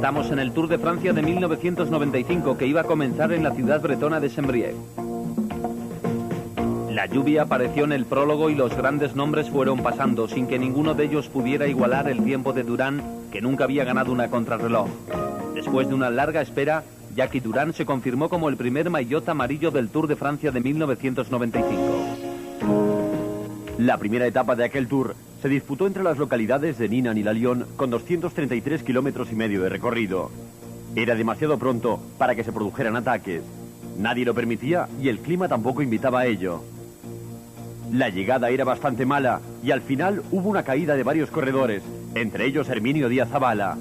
Estamos en el Tour de Francia de 1995 que iba a comenzar en la ciudad bretona de Saint-Brieuc. La lluvia apareció en el prólogo y los grandes nombres fueron pasando sin que ninguno de ellos pudiera igualar el tiempo de Durán, que nunca había ganado una contrarreloj. Después de una larga espera, Jackie Durán se confirmó como el primer maillot amarillo del Tour de Francia de 1995. La primera etapa de aquel Tour se disputó entre las localidades de Nîmes y La Lyon con 233 kilómetros y medio de recorrido. Era demasiado pronto para que se produjeran ataques. Nadie lo permitía y el clima tampoco invitaba a ello. La llegada era bastante mala y al final hubo una caída de varios corredores, entre ellos Herminio Díaz Zabala.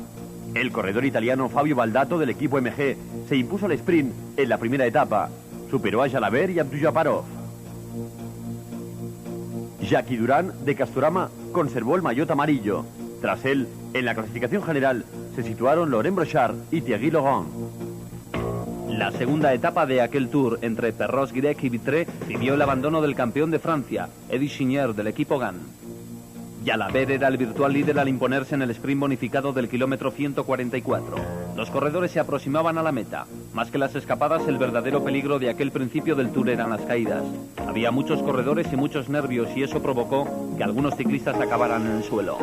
El corredor italiano Fabio Baldato del equipo MG se impuso al sprint en la primera etapa. Superó a Jalabert y a Abdul-Jabbarov. Jackie Durán de Castorama conservó el maillot amarillo. Tras él, en la clasificación general, se situaron Laurent Brochard y Thierry Laurent. La segunda etapa de aquel Tour entre Perros-Guirec y Vitré vivió el abandono del campeón de Francia, Eddy Chignier del equipo GAN. Jalabert era el virtual líder al imponerse en el sprint bonificado del kilómetro 144. Los corredores se aproximaban a la meta. Más que las escapadas, el verdadero peligro de aquel principio del Tour eran las caídas. Había muchos corredores y muchos nervios y eso provocó que algunos ciclistas acabaran en el suelo.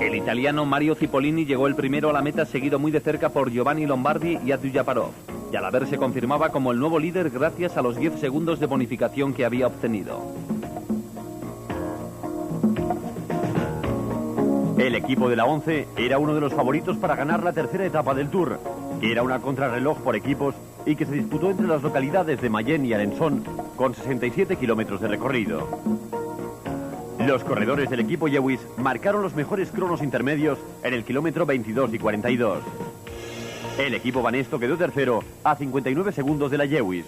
El italiano Mario Cipollini llegó el primero a la meta, seguido muy de cerca por Giovanni Lombardi y Abdul-Jabbarov. Jalabert se confirmaba como el nuevo líder gracias a los 10 segundos de bonificación que había obtenido. El equipo de la 11 era uno de los favoritos para ganar la tercera etapa del Tour, que era una contrarreloj por equipos y que se disputó entre las localidades de Mayenne y Alençon con 67 kilómetros de recorrido. Los corredores del equipo Lewis marcaron los mejores cronos intermedios en el kilómetro 22 y 42. El equipo Banesto quedó tercero a 59 segundos de la Lewis.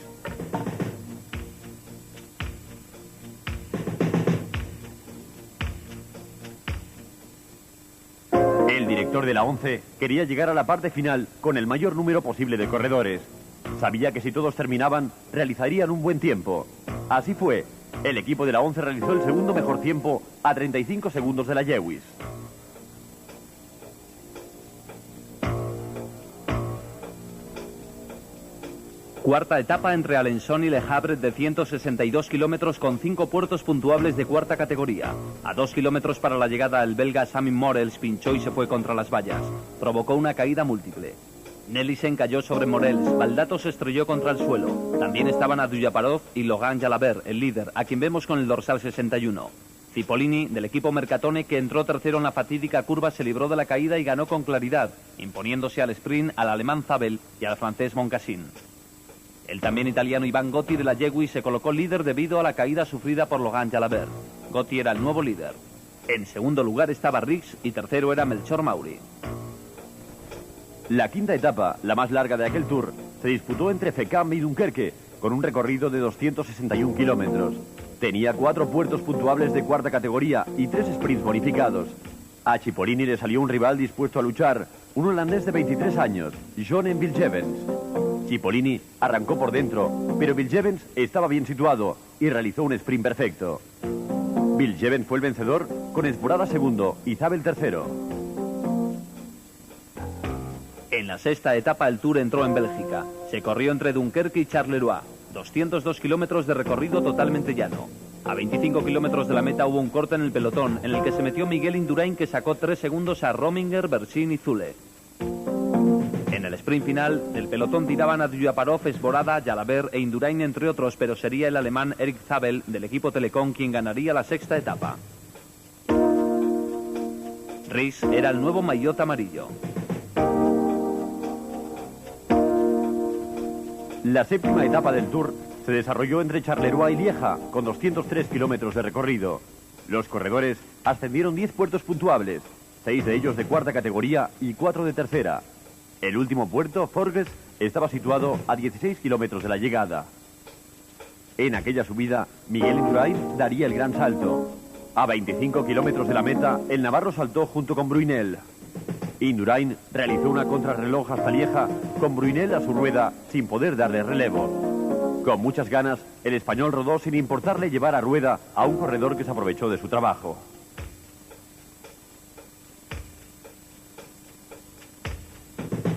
El director de la 11 quería llegar a la parte final con el mayor número posible de corredores. Sabía que si todos terminaban, realizarían un buen tiempo. Así fue. El equipo de la 11 realizó el segundo mejor tiempo a 35 segundos de la Lewis. Cuarta etapa entre Alençon y Le Havre de 162 kilómetros con 5 puertos puntuables de cuarta categoría. A 2 kilómetros para la llegada, el belga Sami Morels pinchó y se fue contra las vallas. Provocó una caída múltiple. Nelissen cayó sobre Morels, Baldato se estrelló contra el suelo. También estaban Abdul-Jabbarov y Laurent Jalabert, el líder, a quien vemos con el dorsal 61. Cipollini, del equipo Mercatone, que entró tercero en la fatídica curva, se libró de la caída y ganó con claridad, imponiéndose al sprint al alemán Zabel y al francés Moncassin. El también italiano Iván Gotti de la Lewis se colocó líder debido a la caída sufrida por Laurent Jalabert. Gotti era el nuevo líder. En segundo lugar estaba Riggs y tercero era Melchor Mauri. La quinta etapa, la más larga de aquel Tour, se disputó entre Fécamp y Dunkerque, con un recorrido de 261 kilómetros. Tenía 4 puertos puntuables de cuarta categoría y 3 sprints bonificados. A Cipollini le salió un rival dispuesto a luchar, un holandés de 23 años, John Biljevens. Cipollini arrancó por dentro, pero Biljevens estaba bien situado y realizó un sprint perfecto. Biljevens fue el vencedor con Esborada segundo y Zabel tercero. En la sexta etapa el Tour entró en Bélgica. Se corrió entre Dunkerque y Charleroi. 202 kilómetros de recorrido totalmente llano. A 25 kilómetros de la meta hubo un corte en el pelotón, en el que se metió Miguel Indurain, que sacó 3 segundos a Rominger, Bersin y Zule. En el sprint final, del pelotón tiraban a Abdul-Jabbarov, Esborada, Jalabert e Indurain, entre otros, pero sería el alemán Eric Zabel, del equipo Telecom, quien ganaría la sexta etapa. Riggs era el nuevo maillot amarillo. La séptima etapa del Tour se desarrolló entre Charleroi y Lieja, con 203 kilómetros de recorrido. Los corredores ascendieron 10 puertos puntuables, 6 de ellos de cuarta categoría y 4 de tercera. El último puerto, Forges, estaba situado a 16 kilómetros de la llegada. En aquella subida, Miguel Indurain daría el gran salto. A 25 kilómetros de la meta, el navarro saltó junto con Brunel. Indurain realizó una contrarreloj hasta Lieja, con Brunel a su rueda, sin poder darle relevo. Con muchas ganas, el español rodó sin importarle llevar a rueda a un corredor que se aprovechó de su trabajo.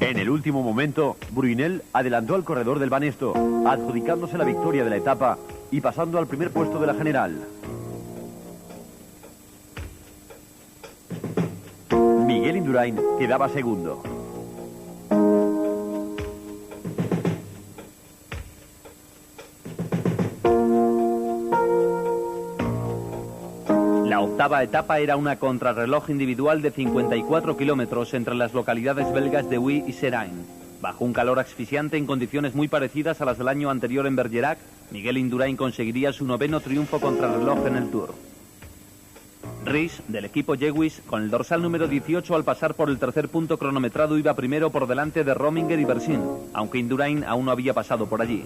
En el último momento, Brunel adelantó al corredor del Banesto, adjudicándose la victoria de la etapa y pasando al primer puesto de la general. Miguel Indurain quedaba segundo. La octava etapa era una contrarreloj individual de 54 kilómetros entre las localidades belgas de Huy y Seraing. Bajo un calor asfixiante en condiciones muy parecidas a las del año anterior en Bergerac, Miguel Indurain conseguiría su 9º triunfo contrarreloj en el Tour. Ries, del equipo Jewish, con el dorsal número 18 al pasar por el tercer punto cronometrado iba primero por delante de Rominger y Bersin, aunque Indurain aún no había pasado por allí.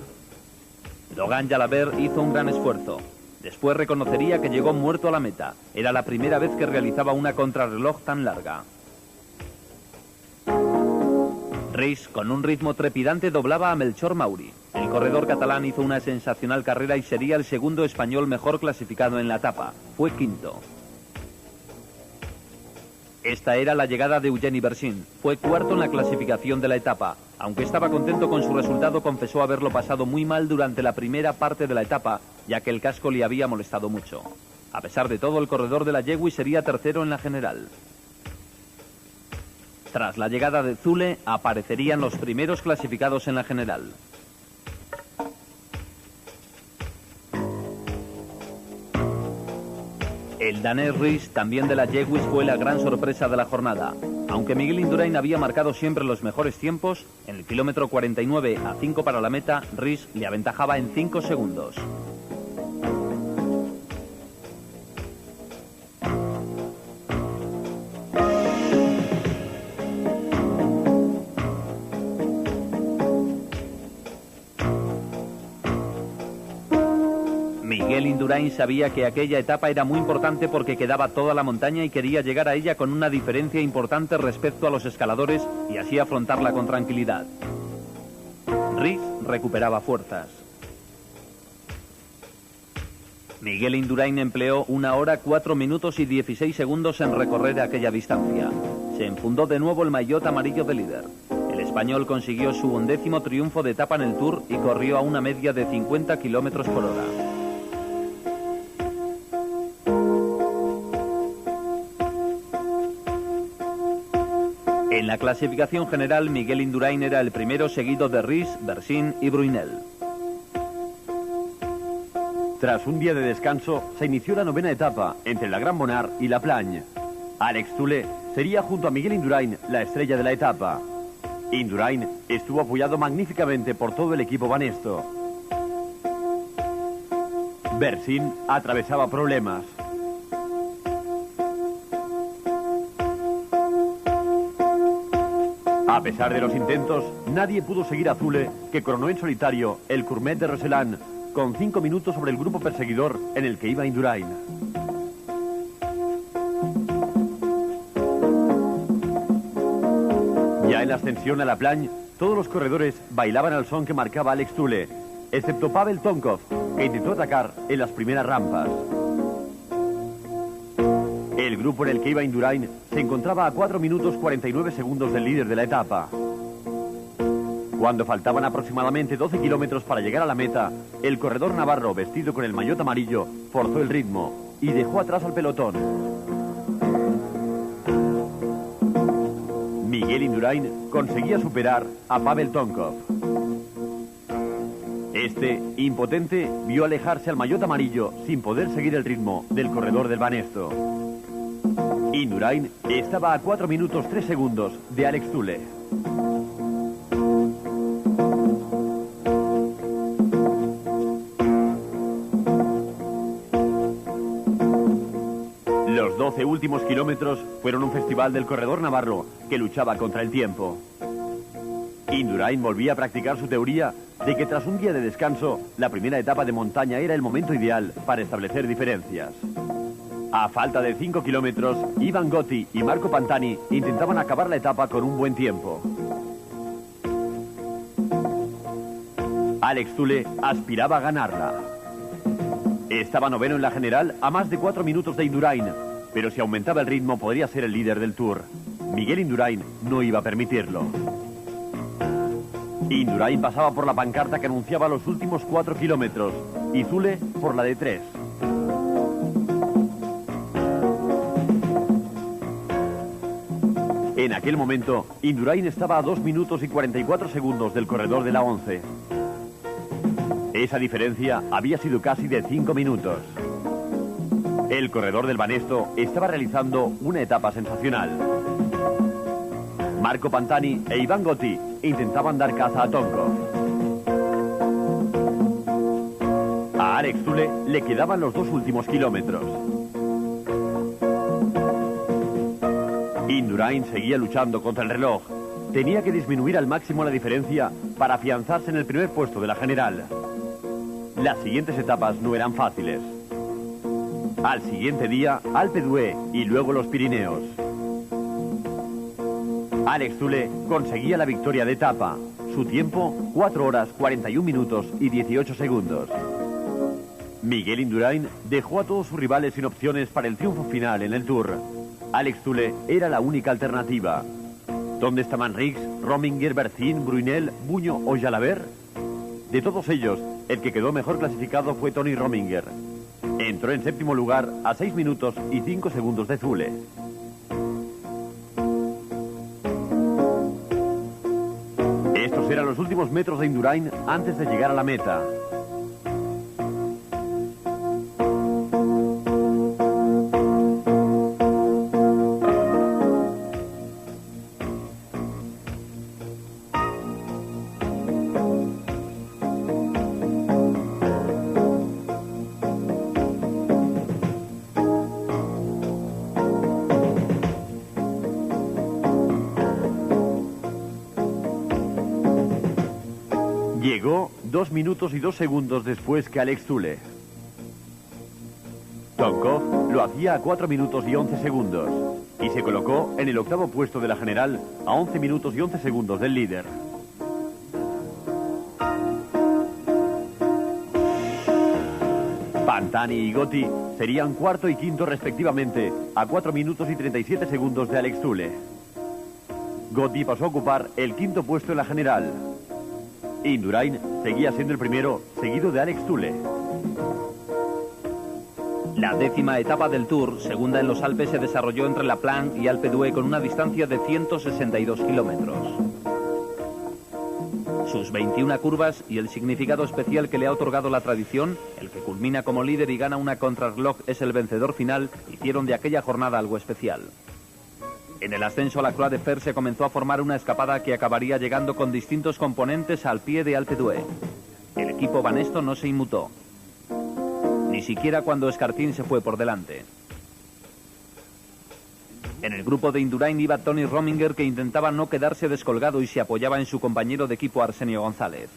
Dogan Jalabert hizo un gran esfuerzo. Después reconocería que llegó muerto a la meta. Era la primera vez que realizaba una contrarreloj tan larga. Ries, con un ritmo trepidante, doblaba a Melchor Mauri. El corredor catalán hizo una sensacional carrera y sería el segundo español mejor clasificado en la etapa. Fue quinto. Esta era la llegada de Eugeni Bersin. Fue cuarto en la clasificación de la etapa. Aunque estaba contento con su resultado, confesó haberlo pasado muy mal durante la primera parte de la etapa, ya que el casco le había molestado mucho. A pesar de todo, el corredor de la Jewish sería tercero en la general. Tras la llegada de Zule, aparecerían los primeros clasificados en la general. El danés Ries, también de la Jewish, fue la gran sorpresa de la jornada. Aunque Miguel Indurain había marcado siempre los mejores tiempos, en el kilómetro 49 a 5 para la meta, Ries le aventajaba en 5 segundos. Miguel Indurain sabía que aquella etapa era muy importante porque quedaba toda la montaña y quería llegar a ella con una diferencia importante respecto a los escaladores y así afrontarla con tranquilidad. Ries recuperaba fuerzas. Miguel Indurain empleó 1 hora, 4 minutos y 16 segundos en recorrer aquella distancia. Se enfundó de nuevo el maillot amarillo de líder. El español consiguió su 11º triunfo de etapa en el Tour y corrió a una media de 50 kilómetros por hora. En la clasificación general, Miguel Indurain era el primero, seguido de Ries, Bersin y Brunel. Tras un día de descanso, se inició la 9ª etapa entre la Gran Bonnard y la Plagne. Alex Zule sería junto a Miguel Indurain la estrella de la etapa. Indurain estuvo apoyado magníficamente por todo el equipo Banesto. Bersin atravesaba problemas. A pesar de los intentos, nadie pudo seguir a Zule, que coronó en solitario el Courmet de Roseland, con 5 minutos sobre el grupo perseguidor en el que iba Indurain. Ya en la ascensión a la Plagne, todos los corredores bailaban al son que marcaba Alex Zule, excepto Pavel Tonkov, que intentó atacar en las primeras rampas. El grupo en el que iba Indurain se encontraba a 4 minutos 49 segundos del líder de la etapa. Cuando faltaban aproximadamente 12 kilómetros para llegar a la meta, el corredor navarro, vestido con el maillot amarillo, forzó el ritmo y dejó atrás al pelotón. Miguel Indurain conseguía superar a Pavel Tonkov. Este, impotente, vio alejarse al maillot amarillo sin poder seguir el ritmo del corredor del Banesto. Indurain estaba a 4 minutos 3 segundos de Alex Zule. Los 12 últimos kilómetros fueron un festival del corredor navarro que luchaba contra el tiempo. Indurain volvía a practicar su teoría de que tras un día de descanso, la primera etapa de montaña era el momento ideal para establecer diferencias. A falta de 5 kilómetros, Ivan Gotti y Marco Pantani intentaban acabar la etapa con un buen tiempo. Alex Zule aspiraba a ganarla. Estaba 9º en la general a más de 4 minutos de Indurain, pero si aumentaba el ritmo podría ser el líder del Tour. Miguel Indurain no iba a permitirlo. Indurain pasaba por la pancarta que anunciaba los últimos 4 kilómetros y Zule por la de 3. En aquel momento, Indurain estaba a 2 minutos y 44 segundos del corredor de la 11. Esa diferencia había sido casi de 5 minutos. El corredor del Banesto estaba realizando una etapa sensacional. Marco Pantani e Iván Gotti intentaban dar caza a Tonkov. A Alex Zule le quedaban los 2 últimos kilómetros. Indurain seguía luchando contra el reloj. Tenía que disminuir al máximo la diferencia para afianzarse en el primer puesto de la general. Las siguientes etapas no eran fáciles. Al siguiente día, Alpe d'Huez y luego los Pirineos. Alex Zule conseguía la victoria de etapa. Su tiempo, 4 horas, 41 minutos y 18 segundos. Miguel Indurain dejó a todos sus rivales sin opciones para el triunfo final en el Tour. Alex Zule era la única alternativa. ¿Dónde estaban Riggs, Rominger, Bercin, Brunel, Buño o Jalabert? De todos ellos, el que quedó mejor clasificado fue Tony Rominger. Entró en 7º lugar a 6 minutos y 5 segundos de Zule. Estos eran los últimos metros de Indurain antes de llegar a la meta. Llegó 2 minutos y 2 segundos después que Alex Zule. Tonkov lo hacía a 4 minutos y 11 segundos y se colocó en el 8º puesto de la general a 11 minutos y 11 segundos del líder. Pantani y Gotti serían 4º y 5º respectivamente a 4 minutos y 37 segundos de Alex Zule. Gotti pasó a ocupar el 5º puesto en la general. Indurain seguía siendo el primero, seguido de Alex Zule. La 10ª etapa del Tour, segunda en los Alpes, se desarrolló entre La Planche y Alpe d'Huez con una distancia de 162 kilómetros. Sus 21 curvas y el significado especial que le ha otorgado la tradición, el que culmina como líder y gana una contrarreloj es el vencedor final, hicieron de aquella jornada algo especial. En el ascenso a la Croix de Fer se comenzó a formar una escapada que acabaría llegando con distintos componentes al pie de Alpe d'Huez. El equipo Banesto no se inmutó, ni siquiera cuando Escartín se fue por delante. En el grupo de Indurain iba Tony Rominger, que intentaba no quedarse descolgado y se apoyaba en su compañero de equipo Arsenio González.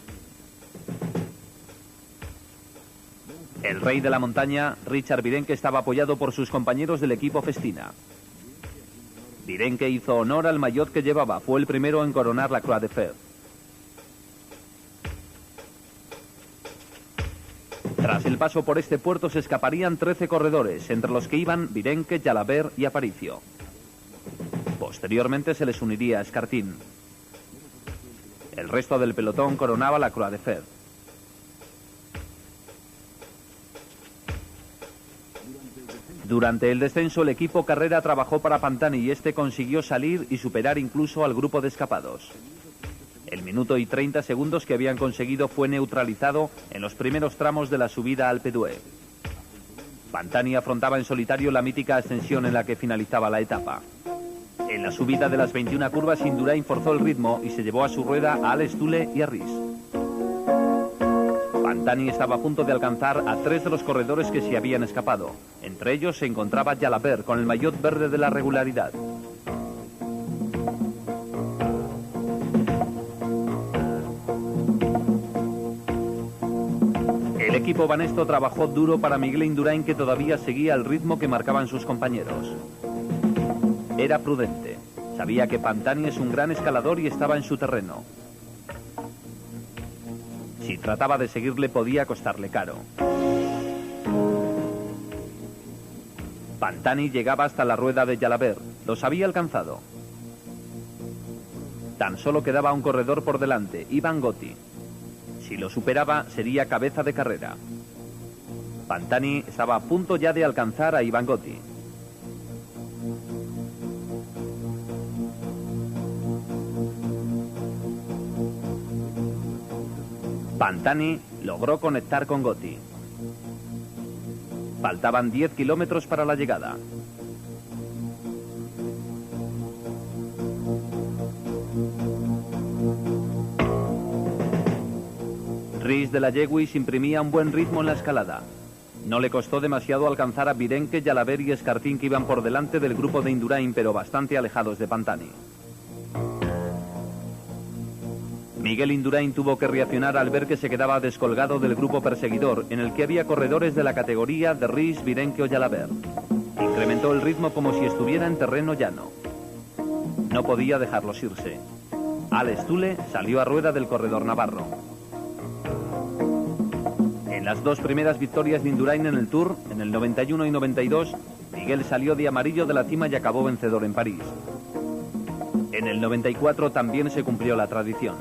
El rey de la montaña, Richard Virenque, estaba apoyado por sus compañeros del equipo Festina. Virenque hizo honor al maillot que llevaba, fue el primero en coronar la Croix de Fer. Tras el paso por este puerto se escaparían 13 corredores, entre los que iban Virenque, Jalabert y Aparicio. Posteriormente se les uniría Escartín. El resto del pelotón coronaba la Croix de Fer. Durante el descenso el equipo Carrera trabajó para Pantani y este consiguió salir y superar incluso al grupo de escapados. El minuto y 30 segundos que habían conseguido fue neutralizado en los primeros tramos de la subida a Alpe d'Huez. Pantani afrontaba en solitario la mítica ascensión en la que finalizaba la etapa. En la subida de las 21 curvas Indurain forzó el ritmo y se llevó a su rueda a Alex Zule y a Riz. Pantani estaba a punto de alcanzar a 3 de los corredores que se habían escapado. Entre ellos se encontraba Jalabert con el maillot verde de la regularidad. El equipo Banesto trabajó duro para Miguel Indurain, que todavía seguía el ritmo que marcaban sus compañeros. Era prudente. Sabía que Pantani es un gran escalador y estaba en su terreno. Si trataba de seguirle podía costarle caro. Pantani llegaba hasta la rueda de Jalabert. Los había alcanzado. Tan solo quedaba un corredor por delante, Ivan Gotti. Si lo superaba, sería cabeza de carrera. Pantani estaba a punto ya de alcanzar a Ivan Gotti. Pantani logró conectar con Gotti. Faltaban 10 kilómetros para la llegada. Rhys de la Jewish imprimía un buen ritmo en la escalada. No le costó demasiado alcanzar a Virenque, Jalabert y Escartín, que iban por delante del grupo de Indurain, pero bastante alejados de Pantani. Miguel Indurain tuvo que reaccionar al ver que se quedaba descolgado del grupo perseguidor, en el que había corredores de la categoría de Rhys, Virenque o Jalabert. Incrementó el ritmo como si estuviera en terreno llano. No podía dejarlos irse. Alex Zülle salió a rueda del corredor navarro. En las dos primeras victorias de Indurain en el Tour, en el 91 y 92, Miguel salió de amarillo de la cima y acabó vencedor en París. En el 94 también se cumplió la tradición.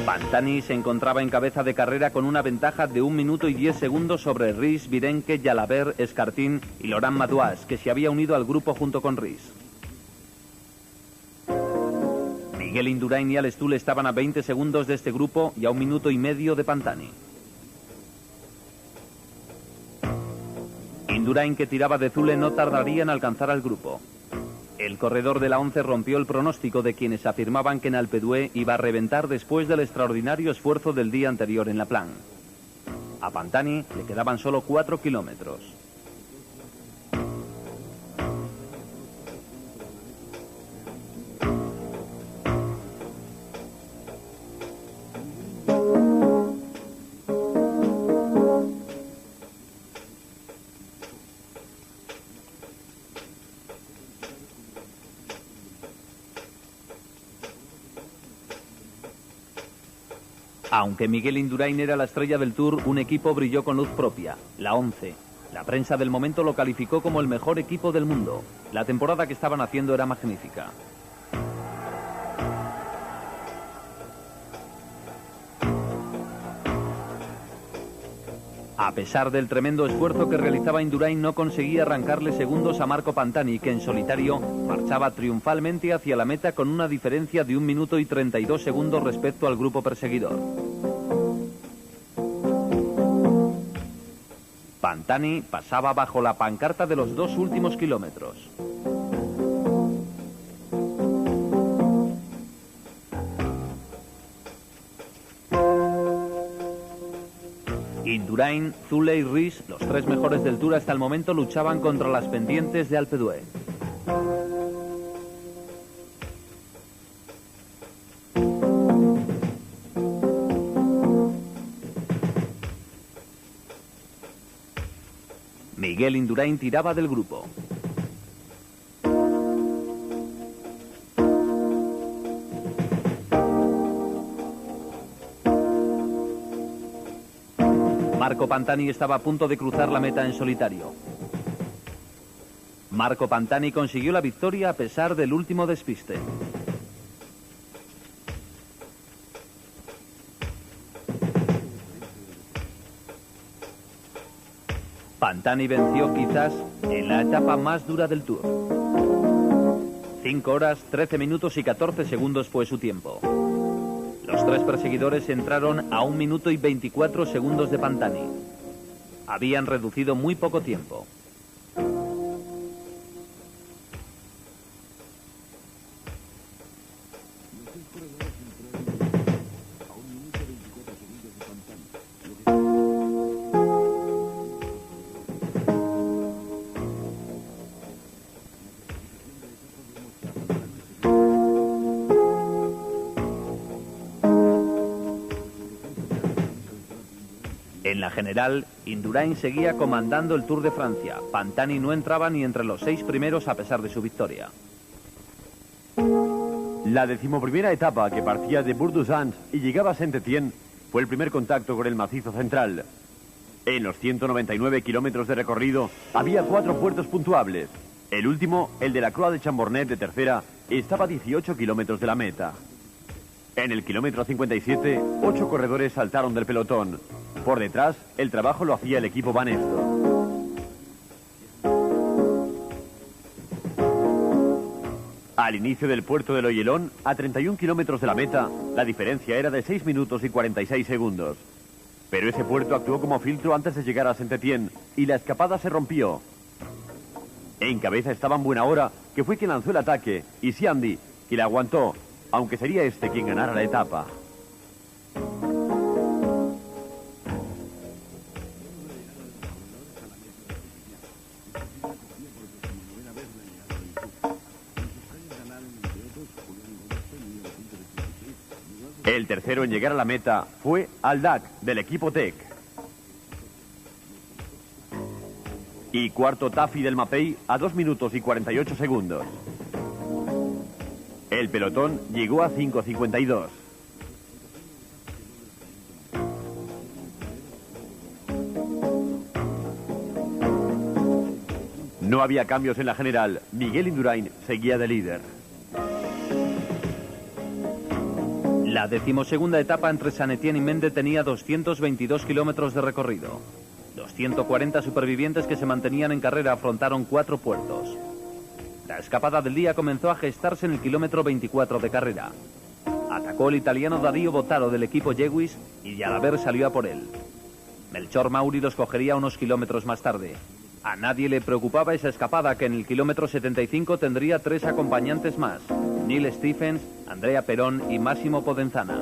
Pantani se encontraba en cabeza de carrera con una ventaja de 1 minuto y 10 segundos sobre Rhys, Virenque, Jalabert, Escartín y Laurent Madouas, que se había unido al grupo junto con Rhys. Miguel Indurain y Alex Zülle estaban a 20 segundos de este grupo y a 1 minuto y medio de Pantani. Indurain, que tiraba de Zülle, no tardaría en alcanzar al grupo. El corredor de la 11 rompió el pronóstico de quienes afirmaban que en Alpe d'Huez iba a reventar después del extraordinario esfuerzo del día anterior en La Plan. A Pantani le quedaban solo 4 kilómetros. Aunque Miguel Indurain era la estrella del Tour, un equipo brilló con luz propia, la 11. La prensa del momento lo calificó como el mejor equipo del mundo. La temporada que estaban haciendo era magnífica. A pesar del tremendo esfuerzo que realizaba Indurain, no conseguía arrancarle segundos a Marco Pantani, que en solitario marchaba triunfalmente hacia la meta con una diferencia de 1 minuto y 32 segundos respecto al grupo perseguidor. Pantani pasaba bajo la pancarta de los 2 últimos kilómetros. Indurain, Zülle y Rhys, los 3 mejores del Tour hasta el momento, luchaban contra las pendientes de Alpe d'Huez. Miguel Indurain tiraba del grupo. Marco Pantani estaba a punto de cruzar la meta en solitario. Marco Pantani consiguió la victoria a pesar del último despiste. Pantani venció quizás en la etapa más dura del Tour. 5 horas, 13 minutos y 14 segundos fue su tiempo. Los 3 perseguidores entraron a 1 minuto y 24 segundos de Pantani. Habían reducido muy poco tiempo. En la general, Indurain seguía comandando el Tour de Francia. Pantani no entraba ni entre los 6 primeros a pesar de su victoria. La 11ª etapa, que partía de Bourg-d'Oisans y llegaba a Saint-Étienne, fue el primer contacto con el macizo central. En los 199 kilómetros de recorrido había 4 puertos puntuables. El último, el de la Croix de Chambornet de tercera, estaba a 18 kilómetros de la meta. En el kilómetro 57, 8 corredores saltaron del pelotón. Por detrás, el trabajo lo hacía el equipo Banesto. Al inicio del puerto de Loyelón, a 31 kilómetros de la meta, la diferencia era de 6 minutos y 46 segundos. Pero ese puerto actuó como filtro antes de llegar a Saint-Étienne y la escapada se rompió. En cabeza estaba en buena hora, que fue quien lanzó el ataque, y Siandi, que la aguantó, aunque sería este quien ganara la etapa. El tercero en llegar a la meta fue Aldac, del equipo Tech. Y cuarto Tafi del Mapei a 2 minutos y 48 segundos. El pelotón llegó a 5:52. No había cambios en la general. Miguel Indurain seguía de líder. La 12ª etapa entre Saint-Étienne y Mende tenía 222 kilómetros de recorrido. Los 140 supervivientes que se mantenían en carrera afrontaron 4 puertos. La escapada del día comenzó a gestarse en el kilómetro 24 de carrera. Atacó el italiano Dario Botaro del equipo Jewish y Jalabert salió a por él. Melchor Mauri los cogería unos kilómetros más tarde. A nadie le preocupaba esa escapada, que en el kilómetro 75 tendría 3 acompañantes más: Neil Stephens, Andrea Perón y Massimo Podenzana.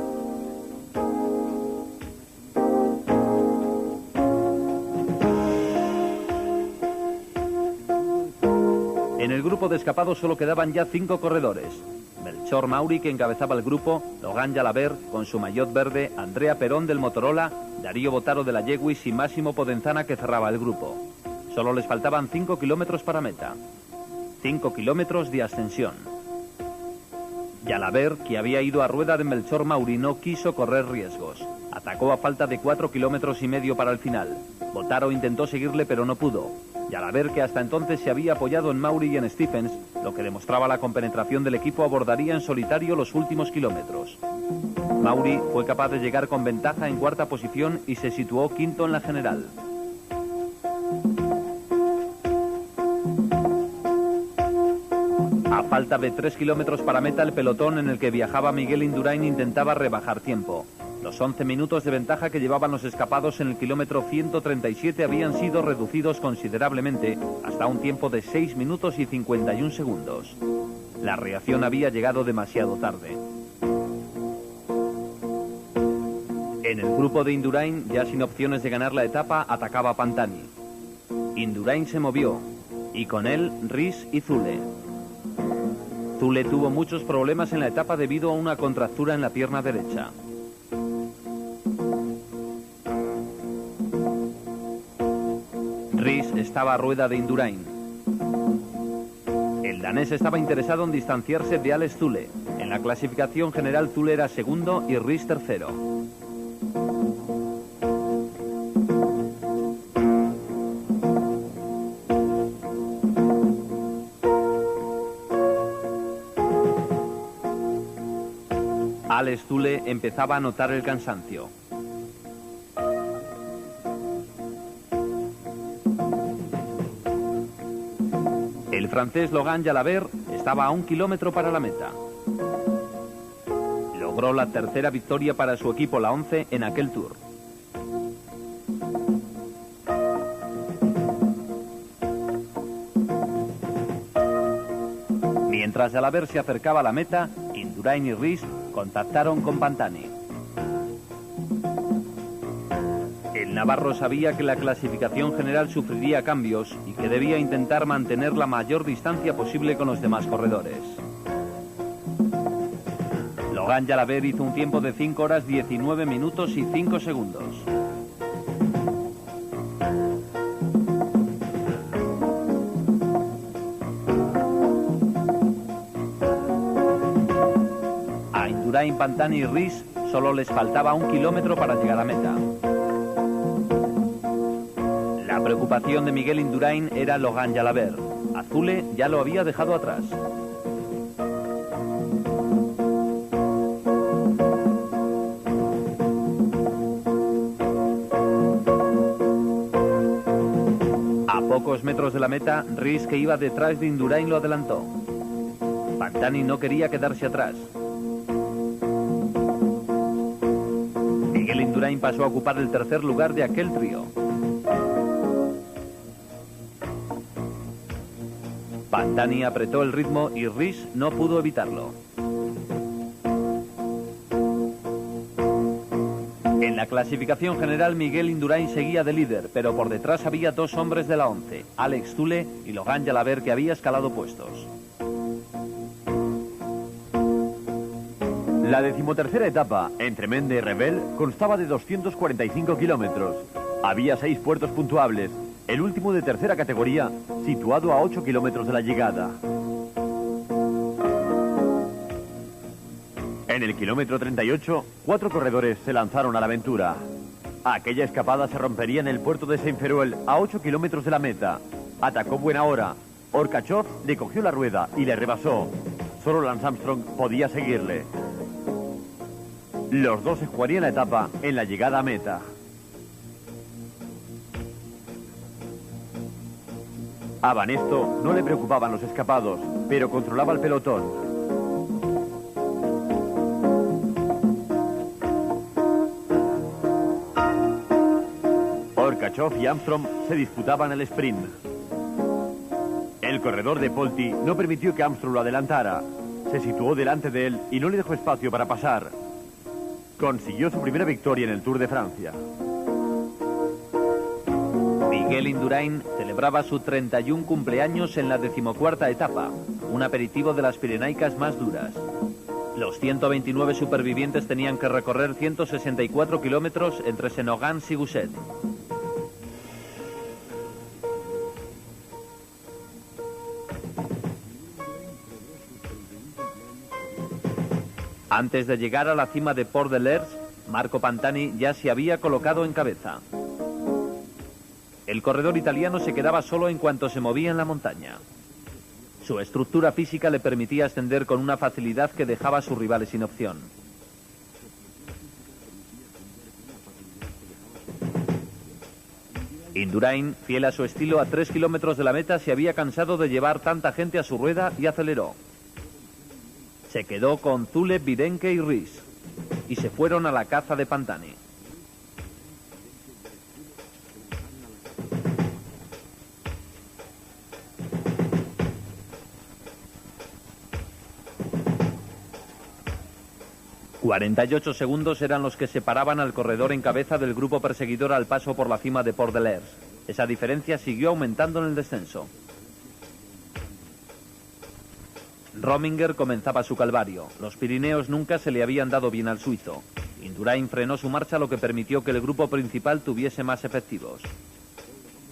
En el grupo de escapados solo quedaban ya 5 corredores: Melchor Mauri, que encabezaba el grupo, Logan Jalabert con su maillot verde, Andrea Perón del Motorola, Dario Botaro de la Jewish y Massimo Podenzana, que cerraba el grupo. Solo les faltaban 5 kilómetros para meta. 5 kilómetros de ascensión. Jalabert, que había ido a rueda de Melchor Mauri, no quiso correr riesgos. Atacó a falta de 4 kilómetros y medio para el final. Botaro intentó seguirle, pero no pudo. Jalabert, que hasta entonces se había apoyado en Mauri y en Stephens, lo que demostraba la compenetración del equipo, abordaría en solitario los últimos kilómetros. Mauri fue capaz de llegar con ventaja en cuarta posición y se situó quinto en la general. A falta de 3 kilómetros para meta, el pelotón en el que viajaba Miguel Indurain intentaba rebajar tiempo. Los 11 minutos de ventaja que llevaban los escapados en el kilómetro 137 habían sido reducidos considerablemente hasta un tiempo de 6 minutos y 51 segundos. La reacción había llegado demasiado tarde. En el grupo de Indurain, ya sin opciones de ganar la etapa, atacaba Pantani. Indurain se movió, y con él Ries y Zule. Zule tuvo muchos problemas en la etapa debido a una contractura en la pierna derecha. Ries estaba a rueda de Indurain. El danés estaba interesado en distanciarse de Alex Zule. En la clasificación general, Zule era segundo y Ries tercero. Alex Zule empezaba a notar el cansancio. El francés Logan Jalabert estaba a 1 kilómetro para la meta. Logró la tercera victoria para su equipo, la 11, en aquel Tour. Mientras Jalabert se acercaba a la meta, Indurain y Ries contactaron con Pantani. El navarro sabía que la clasificación general sufriría cambios y que debía intentar mantener la mayor distancia posible con los demás corredores. Logan Jalabert hizo un tiempo de 5 horas 19 minutos y 5 segundos. Indurain, Pantani y Rys solo les faltaba 1 kilómetro para llegar a meta. La preocupación de Miguel Indurain era Logan Jalabert. A Zule ya lo había dejado atrás. A pocos metros de la meta, Rys, que iba detrás de Indurain, lo adelantó. Pantani no quería quedarse atrás. Miguel Indurain pasó a ocupar el tercer lugar de aquel trío. Pantani apretó el ritmo y Rys no pudo evitarlo. En la clasificación general, Miguel Indurain seguía de líder, pero por detrás había 2 hombres de la 11, Alex Zule y Logan Jalabert, que había escalado puestos. La 13ª etapa, entre Mende y Rebel, constaba de 245 kilómetros. Había 6 puertos puntuables, el último de tercera categoría, situado a 8 kilómetros de la llegada. En el kilómetro 38, 4 corredores se lanzaron a la aventura. Aquella escapada se rompería en el puerto de Saint-Feruel, a 8 kilómetros de la meta. Atacó buena hora. Orkachov le cogió la rueda y le rebasó. Solo Lance Armstrong podía seguirle. Los dos se jugarían la etapa en la llegada a meta. A Banesto no le preocupaban los escapados, pero controlaba el pelotón. Orkachov y Armstrong se disputaban el sprint. El corredor de Polti no permitió que Armstrong lo adelantara. Se situó delante de él y no le dejó espacio para pasar. Consiguió su primera victoria en el Tour de Francia. Miguel Indurain celebraba su 31 cumpleaños en la 14ª etapa, un aperitivo de las pirenaicas más duras. Los 129 supervivientes tenían que recorrer 164 kilómetros entre Senogans y Gousset. Antes de llegar a la cima de Port de l'Ers, Marco Pantani ya se había colocado en cabeza. El corredor italiano se quedaba solo en cuanto se movía en la montaña. Su estructura física le permitía ascender con una facilidad que dejaba a sus rivales sin opción. Indurain, fiel a su estilo, a 3 kilómetros de la meta se había cansado de llevar tanta gente a su rueda y aceleró. Se quedó con Zule, Videnke y Rys, y se fueron a la caza de Pantani. ...48 segundos eran los que separaban al corredor en cabeza del grupo perseguidor al paso por la cima de Port de l'Ers. Esa diferencia siguió aumentando en el descenso. Rominger comenzaba su calvario. Los Pirineos nunca se le habían dado bien al suizo. Indurain frenó su marcha, lo que permitió que el grupo principal tuviese más efectivos.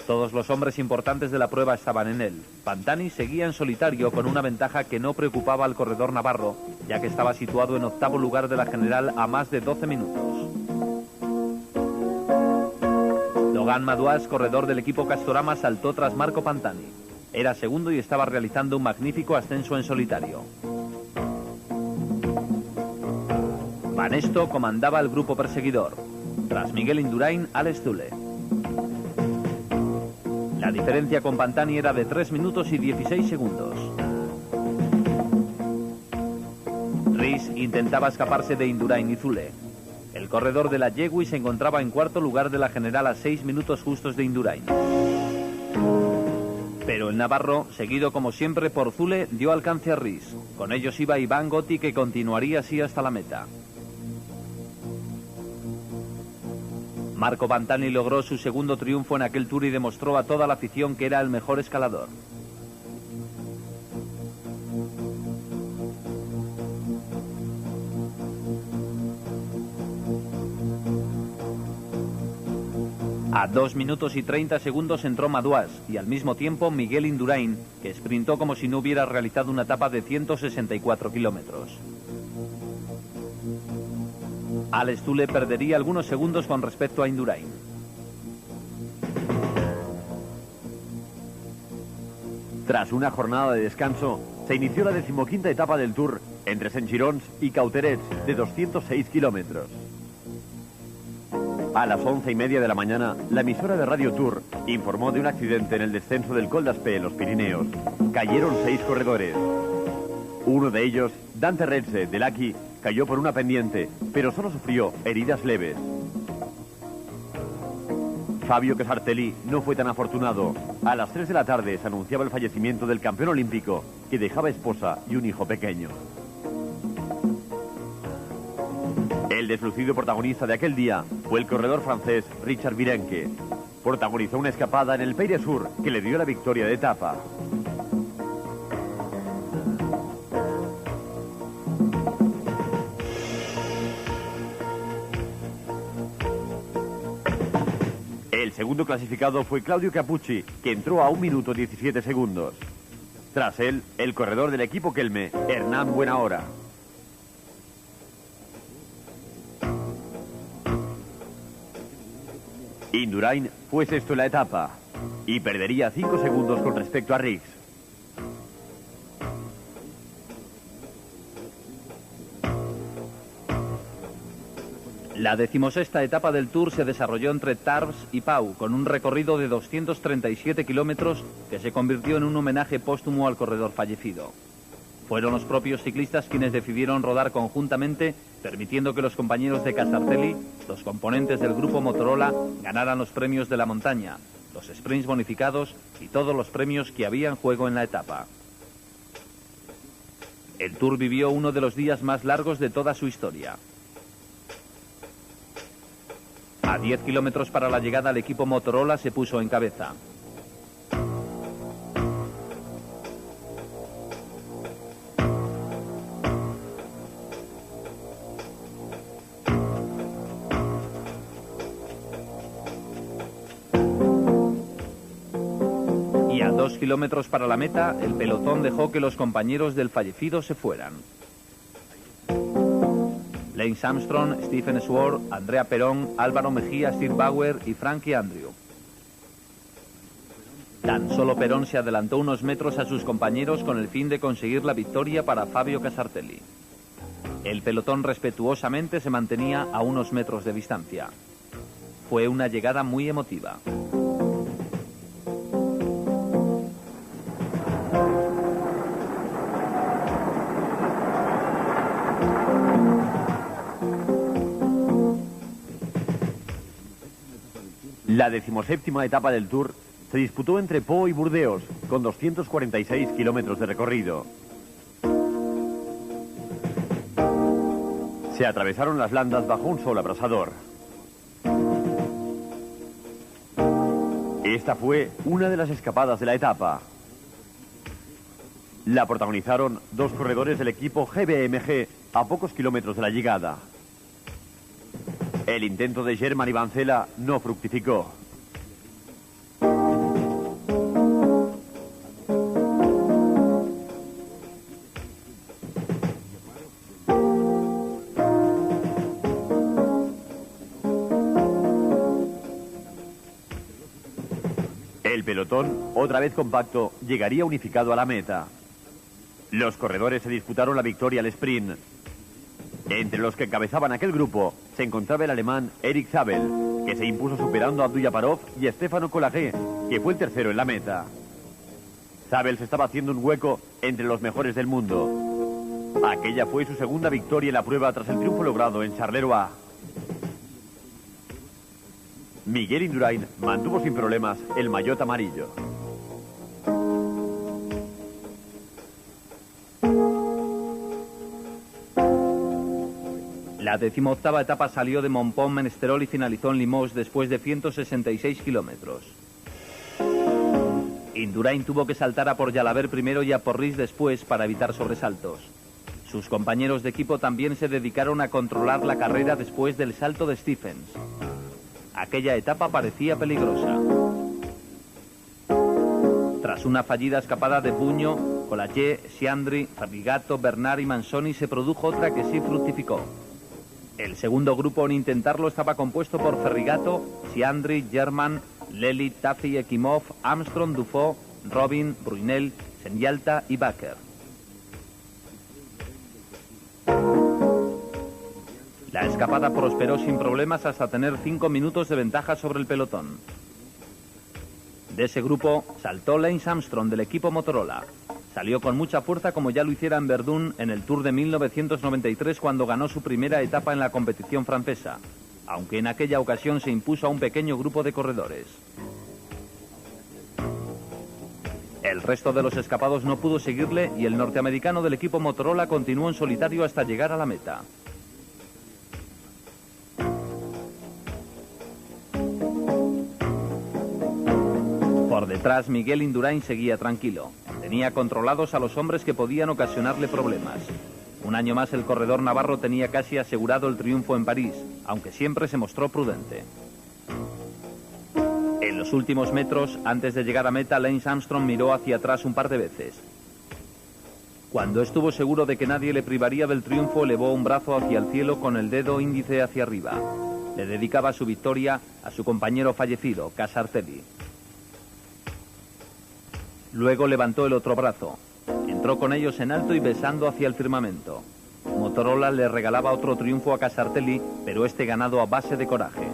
Todos los hombres importantes de la prueba estaban en él. Pantani seguía en solitario con una ventaja que no preocupaba al corredor navarro, ya que estaba situado en 8º lugar de la general a más de 12 minutos. Logan Madouas, corredor del equipo Castorama, saltó tras Marco Pantani. Era segundo y estaba realizando un magnífico ascenso en solitario. Banesto comandaba el grupo perseguidor. Tras Miguel Indurain, Alex Zule. La diferencia con Pantani era de 3 minutos y 16 segundos. Rys intentaba escaparse de Indurain y Zule. El corredor de la Yegui se encontraba en 4º lugar de la general a 6 minutos justos de Indurain. Pero el navarro, seguido como siempre por Zule, dio alcance a Rys. Con ellos iba Iván Gotti, que continuaría así hasta la meta. Marco Pantani logró su segundo triunfo en aquel Tour y demostró a toda la afición que era el mejor escalador. A 2 minutos y 30 segundos entró Madouas y al mismo tiempo Miguel Indurain, que sprintó como si no hubiera realizado una etapa de 164 kilómetros. Alex Zülle perdería algunos segundos con respecto a Indurain. Tras una jornada de descanso, se inició la 15ª etapa del Tour entre Saint-Girons y Cauterets de 206 kilómetros. A las 11:30 de la mañana, la emisora de Radio Tour informó de un accidente en el descenso del Col d'Aspet en los Pirineos. Cayeron 6 corredores. Uno de ellos, Dante Retze, de Lucky, cayó por una pendiente, pero solo sufrió heridas leves. Fabio Casartelli no fue tan afortunado. A las 3 de la tarde se anunciaba el fallecimiento del campeón olímpico, que dejaba esposa y un hijo pequeño. El deslucido protagonista de aquel día fue el corredor francés Richard Virenque. Protagonizó una escapada en el Peire Sur que le dio la victoria de etapa. El segundo clasificado fue Claudio Capucci, que entró a 1 minuto 17 segundos. Tras él, el corredor del equipo Kelme, Hernán Buenahora. Indurain fue sexto en la etapa y perdería 5 segundos con respecto a Riggs. La 16ª etapa del Tour se desarrolló entre Tarbes y Pau, con un recorrido de 237 kilómetros que se convirtió en un homenaje póstumo al corredor fallecido. Fueron los propios ciclistas quienes decidieron rodar conjuntamente, permitiendo que los compañeros de Casartelli, los componentes del grupo Motorola, ganaran los premios de la montaña, los sprints bonificados y todos los premios que había en juego en la etapa. El Tour vivió uno de los días más largos de toda su historia. A 10 kilómetros para la llegada, el equipo Motorola se puso en cabeza. Y a 2 kilómetros para la meta, el pelotón dejó que los compañeros del fallecido se fueran. Lance Armstrong, Stephen Sword, Andrea Perón, Álvaro Mejía, Steve Bauer y Frankie Andrew. Tan solo Perón se adelantó unos metros a sus compañeros con el fin de conseguir la victoria para Fabio Casartelli. El pelotón respetuosamente se mantenía a unos metros de distancia. Fue una llegada muy emotiva. La 17ª etapa del Tour se disputó entre Pau y Burdeos, con 246 kilómetros de recorrido. Se atravesaron las landas bajo un sol abrasador. Esta fue una de las escapadas de la etapa. La protagonizaron 2 corredores del equipo GBMG a pocos kilómetros de la llegada. El intento de Germán Ivancela no fructificó. El pelotón, otra vez compacto, llegaría unificado a la meta. Los corredores se disputaron la victoria al sprint. Entre los que encabezaban aquel grupo se encontraba el alemán Eric Zabel, que se impuso superando a Abdullaparov y a Stefano Colagé, que fue el tercero en la meta. Zabel se estaba haciendo un hueco entre los mejores del mundo. Aquella fue su segunda victoria en la prueba tras el triunfo logrado en Charleroi. Miguel Indurain mantuvo sin problemas el maillot amarillo. La 18ª etapa salió de Montpont-Menesterol y finalizó en Limoges después de 166 kilómetros. Indurain tuvo que saltar a por Jalabert primero y a Porris después para evitar sobresaltos. Sus compañeros de equipo también se dedicaron a controlar la carrera después del salto de Stephens. Aquella etapa parecía peligrosa. Tras una fallida escapada de Buño, Colagé, Siandri, Fabrigato, Bernard y Manzoni, se produjo otra que sí fructificó. El segundo grupo en intentarlo estaba compuesto por Ferrigato, Siandri, German, Lely, Tafi, Ekimov, Armstrong, Dufaux, Robin, Brunel, Senyalta y Baker. La escapada prosperó sin problemas hasta tener 5 minutos de ventaja sobre el pelotón. De ese grupo saltó Lance Armstrong del equipo Motorola. Salió con mucha fuerza como ya lo hiciera en Verdun en el Tour de 1993 cuando ganó su primera etapa en la competición francesa, aunque en aquella ocasión se impuso a un pequeño grupo de corredores. El resto de los escapados no pudo seguirle y el norteamericano del equipo Motorola continuó en solitario hasta llegar a la meta. Por detrás, Miguel Indurain seguía tranquilo. Tenía controlados a los hombres que podían ocasionarle problemas. Un año más el corredor navarro tenía casi asegurado el triunfo en París, aunque siempre se mostró prudente. En los últimos metros, antes de llegar a meta, Lance Armstrong miró hacia atrás un par de veces. Cuando estuvo seguro de que nadie le privaría del triunfo, elevó un brazo hacia el cielo con el dedo índice hacia arriba. Le dedicaba su victoria a su compañero fallecido, Casartelli. Luego levantó el otro brazo. Entró con ellos en alto y besando hacia el firmamento. Motorola le regalaba otro triunfo a Casartelli, pero este ganado a base de coraje.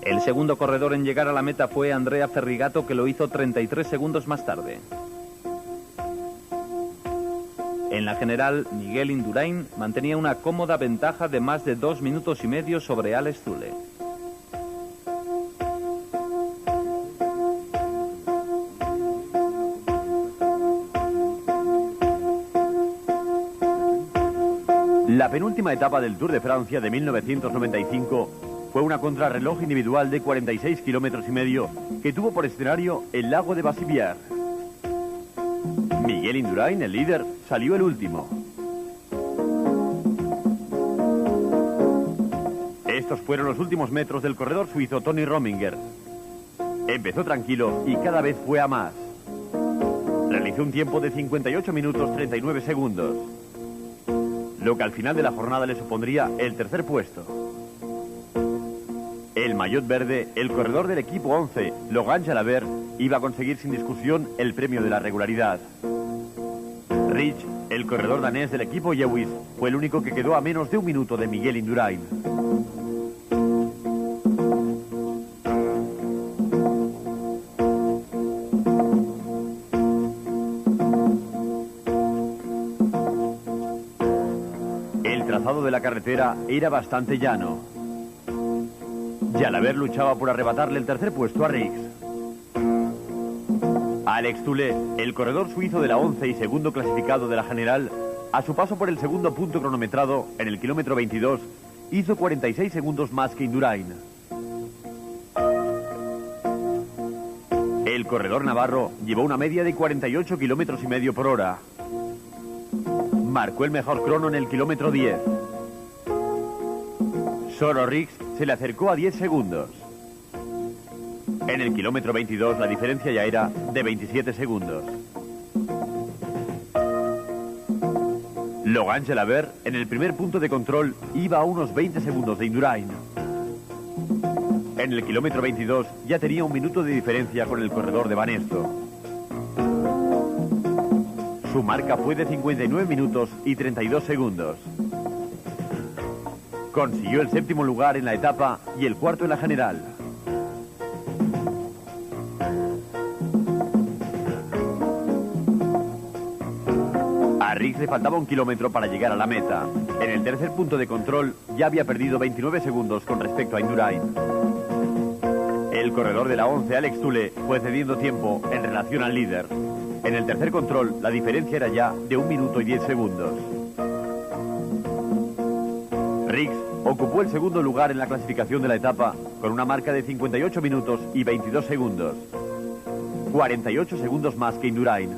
El segundo corredor en llegar a la meta fue Andrea Ferrigato, que lo hizo 33 segundos más tarde. En la general, Miguel Indurain mantenía una cómoda ventaja de más de 2 minutos y medio sobre Alex Zülle. La penúltima etapa del Tour de Francia de 1995 fue una contrarreloj individual de 46 kilómetros y medio que tuvo por escenario el lago de Bassivière. Miguel Indurain, el líder, salió el último. Estos fueron los últimos metros del corredor suizo Tony Rominger. Empezó tranquilo y cada vez fue a más. Realizó un tiempo de 58 minutos 39 segundos, lo que al final de la jornada le supondría el tercer puesto. El maillot verde, el corredor del equipo 11, Laurent Jalabert, iba a conseguir sin discusión el premio de la regularidad. Rich, el corredor danés del equipo Lewis, fue el único que quedó a menos de un minuto de Miguel Indurain. El trazado de la carretera era bastante llano. Jalabert luchaba por arrebatarle el tercer puesto a Riggs. Alex Zülle, el corredor suizo de la 11 y segundo clasificado de la general, a su paso por el segundo punto cronometrado, en el kilómetro 22, hizo 46 segundos más que Indurain. El corredor navarro llevó una media de 48 kilómetros y medio por hora. Marcó el mejor crono en el kilómetro 10. Solo Riggs se le acercó a 10 segundos. En el kilómetro 22 la diferencia ya era de 27 segundos. Laurent Jalabert, en el primer punto de control, iba a unos 20 segundos de Indurain. En el kilómetro 22 ya tenía un minuto de diferencia con el corredor de Banesto. Su marca fue de 59 minutos y 32 segundos. Consiguió el séptimo lugar en la etapa y el cuarto en la general. A Riggs le faltaba un kilómetro para llegar a la meta. En el tercer punto de control ya había perdido 29 segundos con respecto a Indurain. El corredor de la 11, Alex Zülle, fue cediendo tiempo en relación al líder. En el tercer control la diferencia era ya de 1 minuto y 10 segundos. Riggs ocupó el segundo lugar en la clasificación de la etapa con una marca de 58 minutos y 22 segundos. 48 segundos más que Indurain.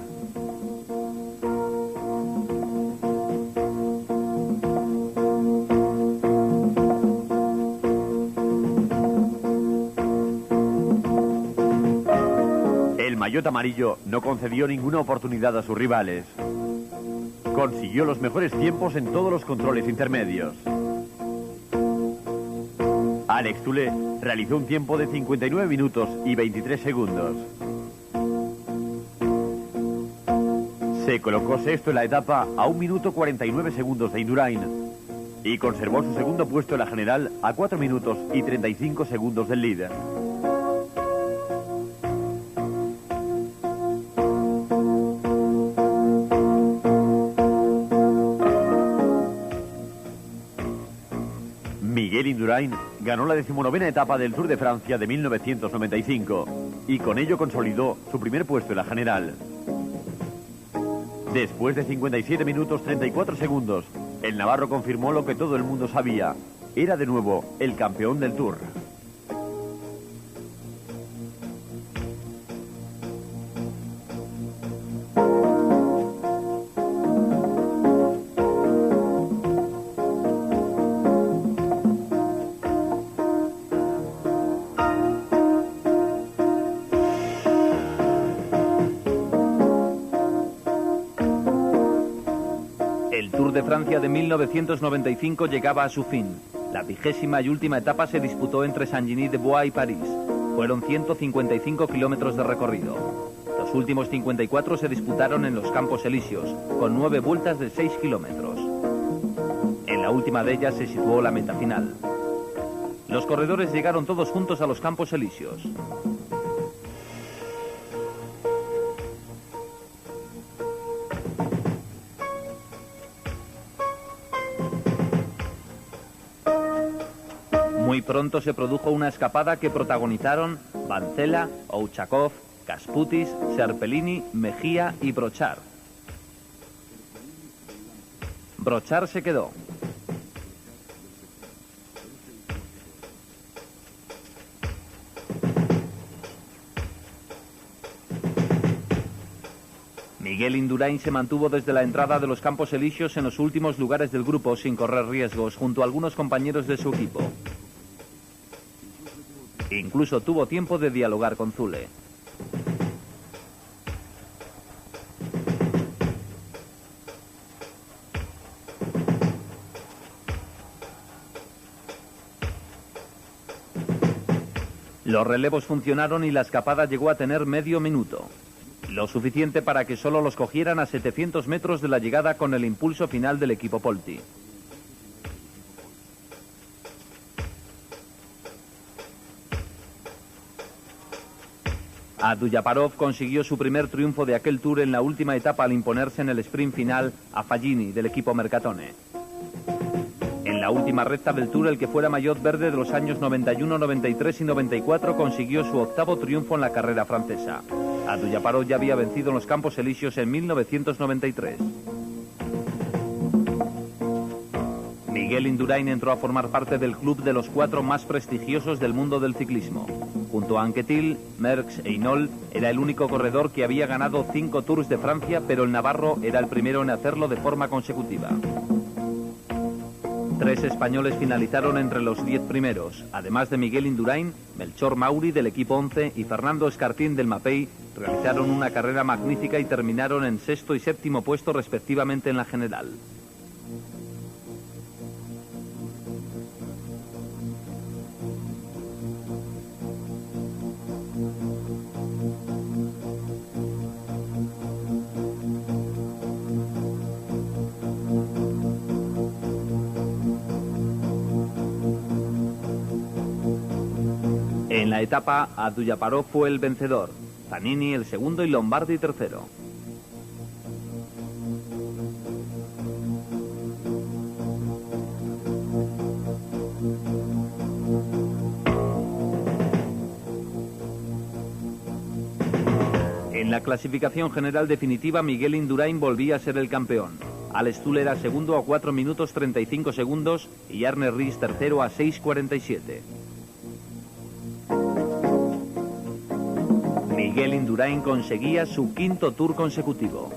maillot amarillo no concedió ninguna oportunidad a sus rivales. Consiguió los mejores tiempos en todos los controles intermedios. Alex Thule realizó un tiempo de 59 minutos y 23 segundos. Se colocó sexto en la etapa a 1 minuto 49 segundos de Indurain y conservó su segundo puesto en la general a 4 minutos y 35 segundos del líder. Miguel Indurain ganó la 19ª etapa del Tour de Francia de 1995 y con ello consolidó su primer puesto en la general. Después de 57 minutos 34 segundos, el navarro confirmó lo que todo el mundo sabía. Era de nuevo el campeón del Tour. El Tour de Francia de 1995 llegaba a su fin. La 20ª y última etapa se disputó entre Saint-Genis-de-Bois y París. Fueron 155 kilómetros de recorrido. Los últimos 54 se disputaron en los Campos Elíseos, con 9 vueltas de 6 kilómetros. En la última de ellas se situó la meta final. Los corredores llegaron todos juntos a los Campos Elíseos. Muy pronto se produjo una escapada que protagonizaron Vancela, Ouchakov, Kasputis, Serpellini, Mejía y Brochard. Brochard se quedó. Miguel Indurain se mantuvo desde la entrada de los Campos Elíseos en los últimos lugares del grupo sin correr riesgos junto a algunos compañeros de su equipo. Incluso tuvo tiempo de dialogar con Thule. Los relevos funcionaron y la escapada llegó a tener medio minuto. Lo suficiente para que solo los cogieran a 700 metros de la llegada con el impulso final del equipo Polti. Abdujaparov consiguió su primer triunfo de aquel Tour en la última etapa al imponerse en el sprint final a Fagini del equipo Mercatone. En la última recta del Tour, el que fuera maillot verde de los años 91, 93 y 94 consiguió su octavo triunfo en la carrera francesa. Abdujaparov ya había vencido en los Campos Elíseos en 1993. Miguel Indurain entró a formar parte del club de los 4 más prestigiosos del mundo del ciclismo. Junto a Anquetil, Merckx e Hinault, era el único corredor que había ganado 5 Tours de Francia, pero el navarro era el primero en hacerlo de forma consecutiva. 3 españoles finalizaron entre los 10 primeros. Además de Miguel Indurain, Melchor Mauri del equipo 11 y Fernando Escartín del Mapei realizaron una carrera magnífica y terminaron en 6º y 7º puesto respectivamente en la general. En la etapa, Abdujaparov fue el vencedor, Zanini el segundo y Lombardi tercero. En la clasificación general definitiva, Miguel Indurain volvía a ser el campeón. Alex Thule era segundo a 4 minutos 35 segundos y Arne Ries tercero a 6:47. Miguel Indurain conseguía su 5º Tour consecutivo.